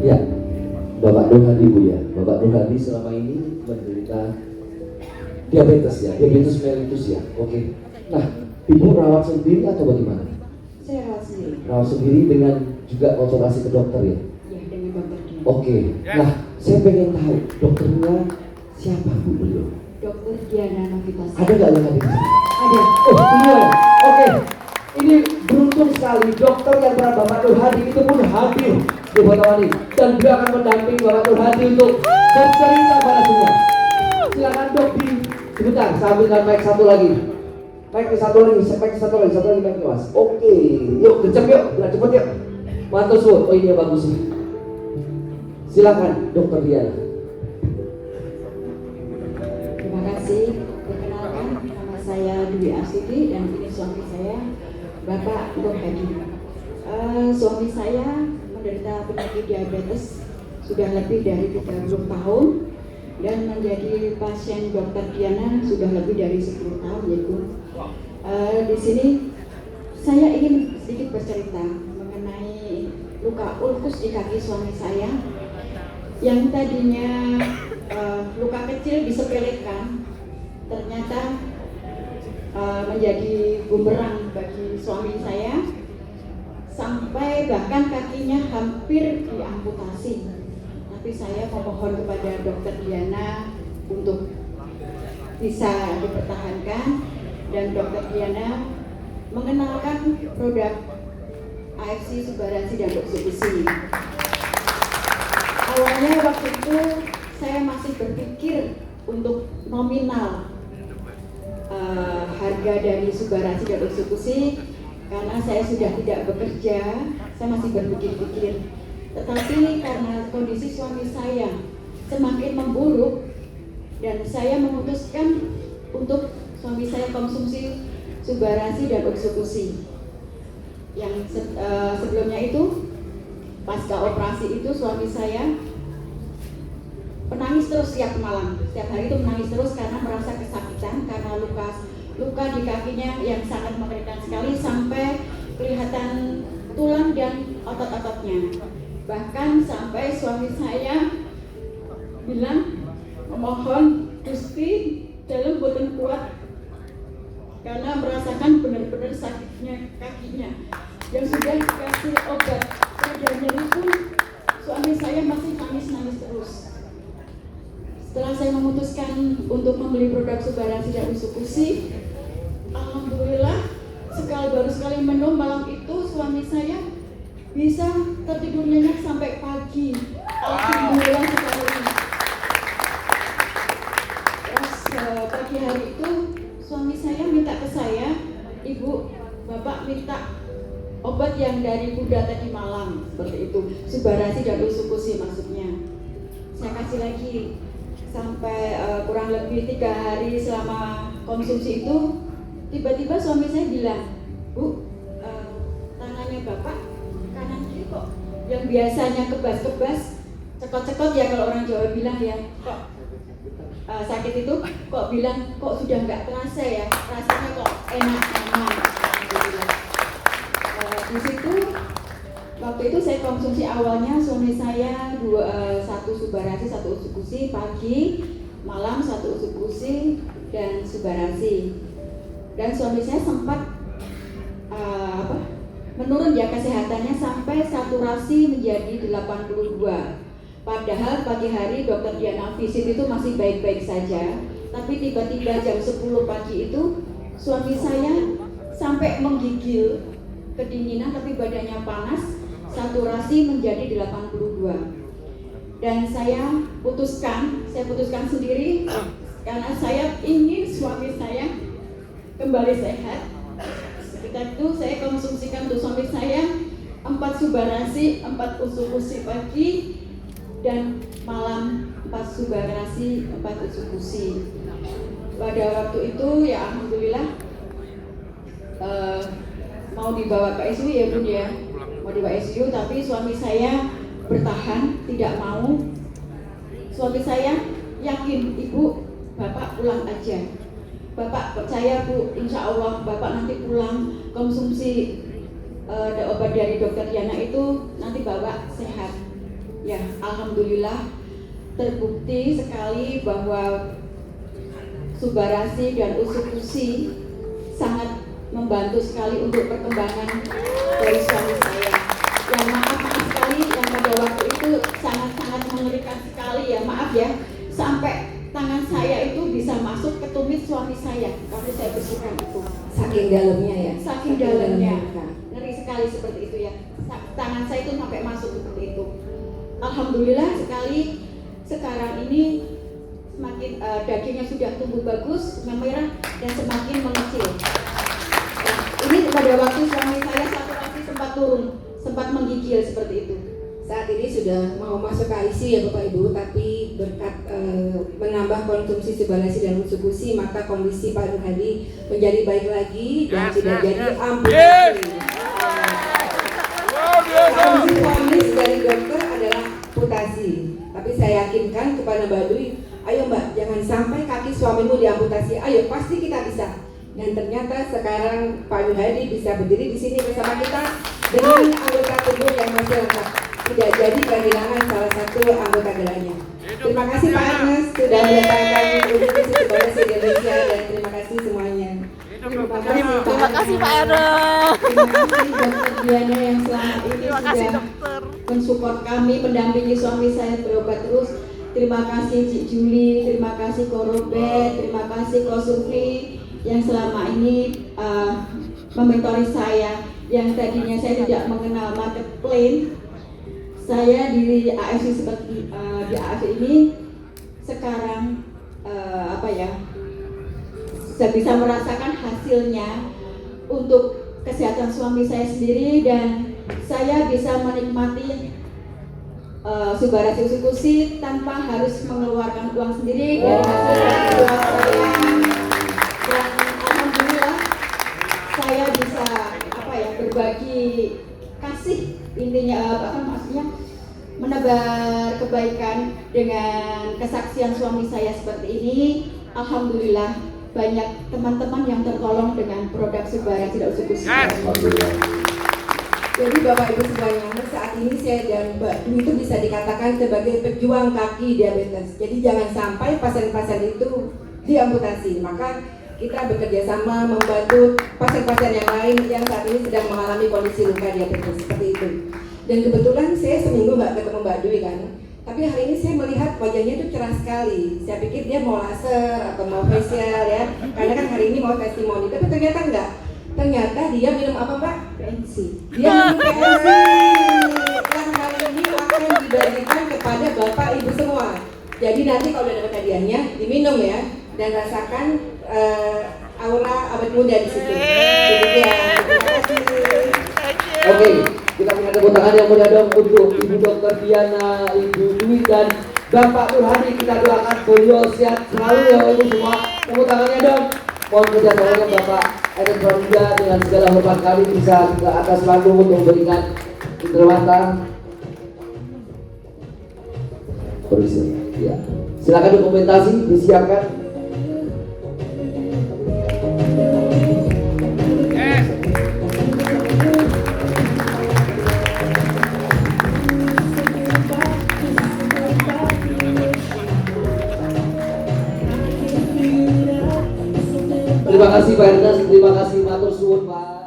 Ya, Bapak Nur Hadi Bu ya. Bapak Nur Hadi selama ini menderita diabetes ya, diabetes mellitus ya. Oke. Nah, Ibu rawat sendiri atau bagaimana? Saya rawat sendiri. Rawat sendiri dengan juga konsultasi ke dokter ya? Ya, dengan dokter dia. Oke. Nah, saya pengen tahu dokternya siapa Bu beliau? Dokter Diana Novitasari. Ada nggak yang hadir? Ada. Oh, beliau. Oke. Ini beruntung sekali dokter yang bernama Bapak Nur Hadi itu pun hadir di Botawani dan dia akan mendampingi Bapak Nur Hadi untuk bercerita pada semua. Silakan dok di sebentar, saya ambilkan mic satu lagi. Mic satu lagi mic mas. Oke, yuk kenceng yuk, nggak cepet yuk. Mantul suut. Oh ini yang bagus nih. Silakan dokter Diana. Terima kasih. Perkenalkan, nama saya Dwi Arsiti dan ini suami saya, Bapak Nur Hadi. Suami saya menderita penyakit diabetes sudah lebih dari 30 tahun dan menjadi pasien dokter Diana sudah lebih dari 10 tahun ya Bu. Di sini saya ingin sedikit bercerita mengenai luka ulkus di kaki suami saya yang tadinya luka kecil disepelekan ternyata menjadi bumerang bagi suami saya sampai bahkan kakinya hampir diamputasi. Tapi saya memohon kepada dokter Diana untuk bisa dipertahankan dan dokter Diana mengenalkan produk AFC Subaransi dan Oksibisi. Awalnya waktu itu saya masih berpikir untuk nominal harga dari Subaransi dan Oksibisi karena saya sudah tidak bekerja, saya masih berpikir-pikir. Tetapi karena kondisi suami saya semakin memburuk dan saya memutuskan untuk suami saya konsumsi Subaransi dan Oksibisi. Yang sebelumnya itu pasca operasi itu suami saya menangis terus setiap malam, setiap hari itu menangis terus karena merasa kesakitan karena luka di kakinya yang sangat mengerikan sekali sampai kelihatan tulang dan otot-ototnya. Bahkan sampai suami saya bilang memohon Gusti dalam boten kuat karena merasakan benar-benar sakitnya kakinya yang sudah dikasih obat reda nyeri pun suami saya masih nangis terus. Setelah saya memutuskan untuk membeli produk Subaransi dan Oksibisi, alhamdulillah baru sekali minum malam itu suami saya bisa tertidur nyenyak sampai pagi. Alhamdulillah sekali. Terus pagi hari itu suami saya minta ke saya, Ibu, Bapak minta obat yang dari Bunda tadi malam, seperti itu, Subaransi dan Oksibisi maksudnya. Saya kasih lagi sampai kurang lebih 3 hari selama konsumsi itu, tiba-tiba suami saya bilang, Bu, tangannya Bapak kanan kiri kok yang biasanya kebas-kebas, cekot-cekot ya kalau orang Jawa bilang ya, kok sakit itu kok bilang kok sudah nggak terasa ya, rasanya kok enak aman. Di situ waktu itu saya konsumsi awalnya suami saya 1 Subaransi 1 Oksibisi pagi, malam 1 Oksibisi dan Subaransi. Dan suami saya sempat menurun ya kesehatannya sampai saturasi menjadi 82. Padahal pagi hari dokter Diana visit itu masih baik-baik saja, tapi tiba-tiba jam 10 pagi itu suami saya sampai menggigil, kedinginan tapi badannya panas, saturasi menjadi 82. Dan saya putuskan sendiri karena saya ingin suami saya kembali sehat. Ketika itu saya konsumsikan untuk suami saya 4 Subaransi, 4 Oksibisi pagi dan malam 4 Subaransi, 4 Oksibisi. Pada waktu itu ya alhamdulillah mau mau dibawa ke ICU ya Bun ya, mau dibawa ICU, tapi suami saya bertahan, tidak mau. Suami saya yakin, Ibu, Bapak pulang aja. Bapak percaya Bu, insya Allah Bapak nanti pulang konsumsi obat dari dokter Diana itu nanti Bapak sehat. Ya, alhamdulillah terbukti sekali bahwa Subarasi dan Usukusi sangat membantu sekali untuk perkembangan dari suami saya. Yang maaf sekali yang pada waktu itu sangat-sangat mengerikan sekali ya, maaf ya, sampai tangan saya itu bisa masuk ke tumit suami saya karena saya bersihkan itu. Saking dalamnya ya. Saking dalamnya, ngeri sekali seperti itu ya. Tangan saya itu sampai masuk seperti itu. Alhamdulillah sekali sekarang ini semakin dagingnya sudah tumbuh bagus, merah dan semakin mengecil. Nah, ini pada waktu suami saya saturasi sempat turun, sempat menggigil seperti itu. Saat ini sudah mau masuk ke ICU ya Bapak Ibu, tapi berkat menambah konsumsi Subarasi dan Usukusi, maka kondisi Pak Nur Hadi menjadi baik lagi dan tidak jadi amputasi. Kondisi dari dokter adalah amputasi, tapi saya yakinkan kepada Mbak Dwi, ayo Mbak, jangan sampai kaki suamimu diamputasi, ayo pasti kita bisa. Dan ternyata sekarang Pak Nur Hadi bisa berdiri di sini bersama kita dengan anggota tubuh yang masih lengkap, tidak jadi kehilangan salah satu anggota gerahnya. Terima kasih Pak Ernest sudah mendatangkan Usukusi Subarasi Indonesia dan terima kasih semuanya. Terima kasih Pak Ernest. Terima kasih Dokter Diana yang selama ini sudah mensupport kami, mendampingi suami saya berobat terus. Terima kasih Cik Juli, terima kasih Ko Robert, terima kasih Ko Sufri yang selama ini mementori saya, yang tadinya saya tidak mengenal market plan. Saya di AFC seperti di AFC ini sekarang saya bisa merasakan hasilnya untuk kesehatan suami saya sendiri, dan saya bisa menikmati Subarasi Usukusi tanpa harus mengeluarkan uang sendiri dari hasil jual saya. Dan alhamdulillah saya bisa berbagi kasih, intinya maksudnya menebar kebaikan dengan kesaksian suami saya seperti ini. Alhamdulillah banyak teman-teman yang tertolong dengan produk Subarasi dan Usukusi. Jadi Bapak Ibu semuanya, saat ini saya dan Mbak Dwi itu bisa dikatakan sebagai pejuang kaki diabetes. Jadi jangan sampai pasien-pasien itu diamputasi. Maka kita bekerja sama membantu pasien-pasien yang lain yang saat ini sedang mengalami kondisi luka diabetes seperti itu. Dan kebetulan saya seminggu nggak ketemu Mbak Dwi kan, tapi hari ini saya melihat wajahnya itu cerah sekali. Saya pikir dia mau laser atau mau facial ya, karena kan hari ini mau testimoni, tapi ternyata enggak. Ternyata dia minum apa Mbak? PNC. Dia minum PNC yang kali ini akan dibagikan kepada Bapak Ibu semua. Jadi nanti kalau udah dapat hadiahnya diminum ya, dan rasakan aura awet muda di situ. Demikian. Terima kasih. Oke, kita punya tepuk tangan yang mudah dong untuk Ibu Dokter Diana, Ibu Dwi dan Bapak Nur Hadi. Kita doakan beliau sehat selalu ya Ibu semua. Tepuk tangannya dong. Mohon kerjasamanya Bapak Ernest Pramudia dengan segala hormat kami bisa ke atas panggung untuk memberikan intermata. Polisi, ya. Silakan dokumentasi disiapkan. Terima kasih Pak Ernest, terima kasih matur suwun Pak.